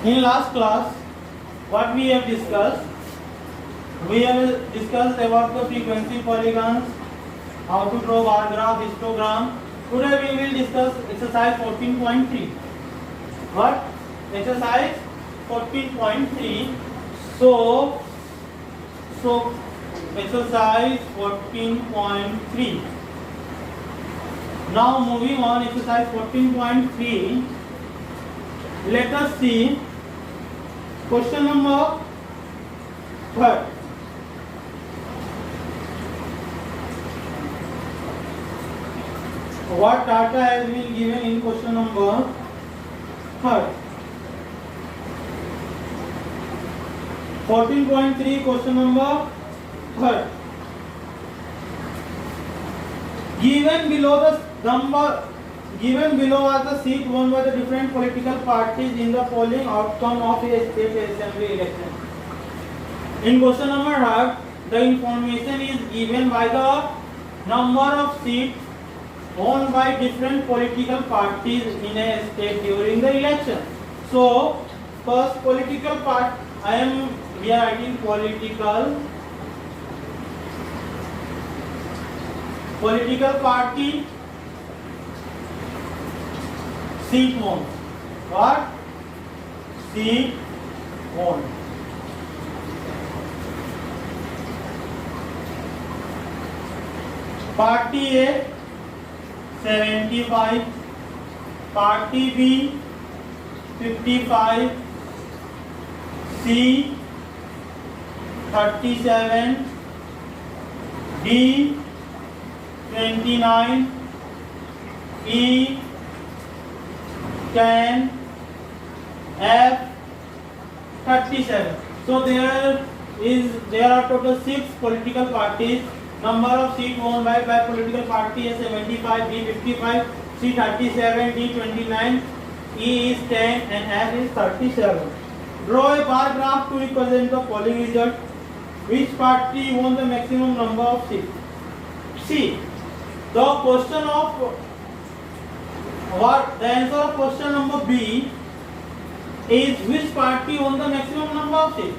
In last class, what we have discussed? We have discussed about the frequency polygons, how to draw bar graph, histogram. Today we will discuss exercise 14.3. What? Exercise 14.3. So exercise 14.3. Now moving on, exercise 14.3. Let us see question number 3rd. What data has been given in question number 3rd? 14.3 question number 3rd. Given below are the seat won by the different political parties in the polling outcome of a state assembly election. In question number 3rd, the information is given by the number of seats won by different political parties in a state during the election. So, first political part, we are writing political party seat won. What? Seat won. Party A 75, Party B 55, C 37, D 29, E 10, F 37. So there are total 6 political parties. Number of seats won by political party is 75, B 55, C 37, D 29, E is 10 and F is 37. Draw a bar graph to represent the polling result. Which party won the maximum number of seats? See, the answer of question number B is which party won the maximum number of seats.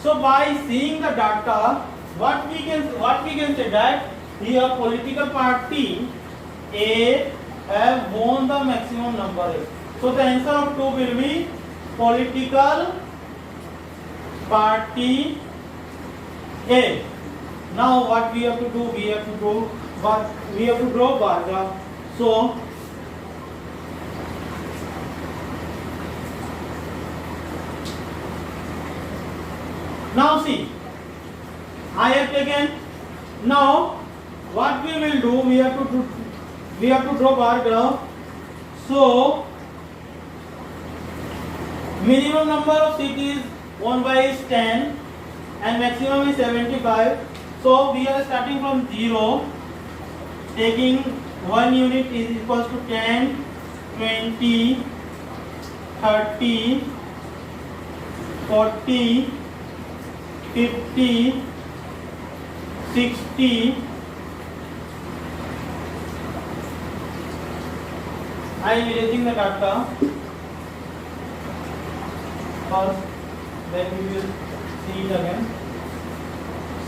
So by seeing the data, what we can say that here political party A have won the maximum number. So the answer of 2 will be political party A. Now what we have to do? We have to draw bar graph. So now see, I have taken. Now what we will do? We have to draw bar graph. So minimum number of seats is won by is 10 and maximum is 75. So we are starting from 0, taking 1 unit is equals to 10, 20, 30, 40, 50, 60. I am erasing the data first, then we will see it again.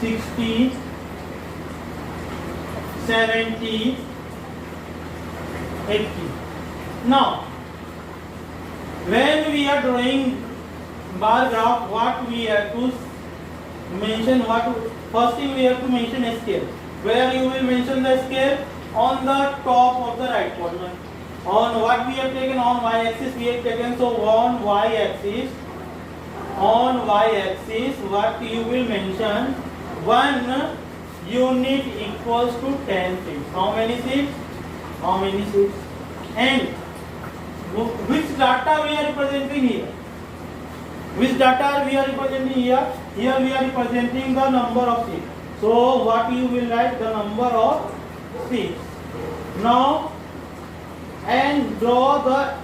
60, 70, 80. Now, when we are drawing bar graph, what we have to mention? First thing we have to mention a scale. Where you will mention the scale? On the top of the right corner. On what we have taken on y-axis, we have taken, so on y-axis, what you will mention, 1 unit equals to 10 seats. How many seats? And which data we are representing here? Which data we are representing here? Here we are representing the number of seats. So what you will write? The number of seats. Now and draw the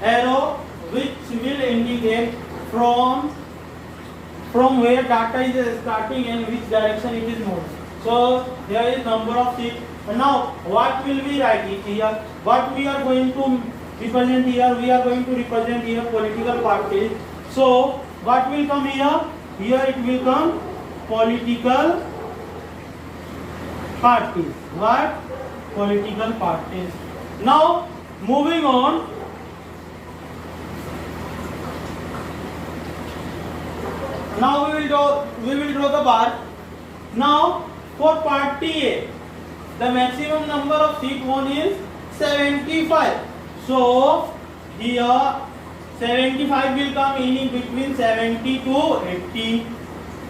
arrow which will indicate from where data is starting and which direction it is moving. So there is number of seats. Now what will we write it here? What we are going to represent here. We are going to represent here political parties. So what will come here? Here it will come political parties. What? Political parties. Now moving on. Now we will draw the bar. Now for party A, the maximum number of seat won is 75. So here 75 will come in between 70 to 80.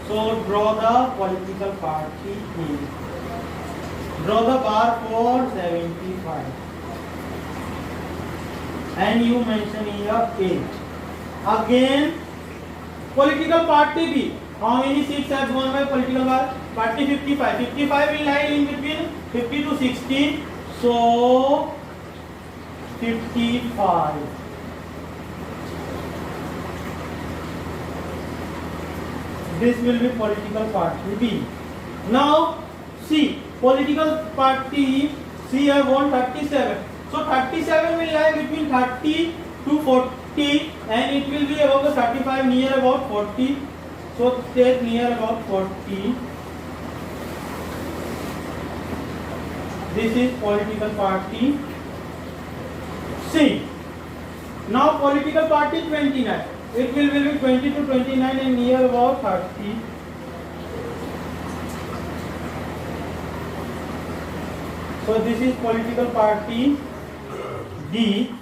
So draw the political party A. Draw the bar for 75. And you mention here A. Again political party B. How many seats have won by political party? 55. 55 will lie in between 50 to 60. So 55. This will be political party B. Now C. Political party C have won 37. So 37 will lie between 30 to 40 and it will be above the 35 near about 40. So take near about 40. This is political party C. Now political party 29. It will be 20 to 29 and near about 30. So this is political party D.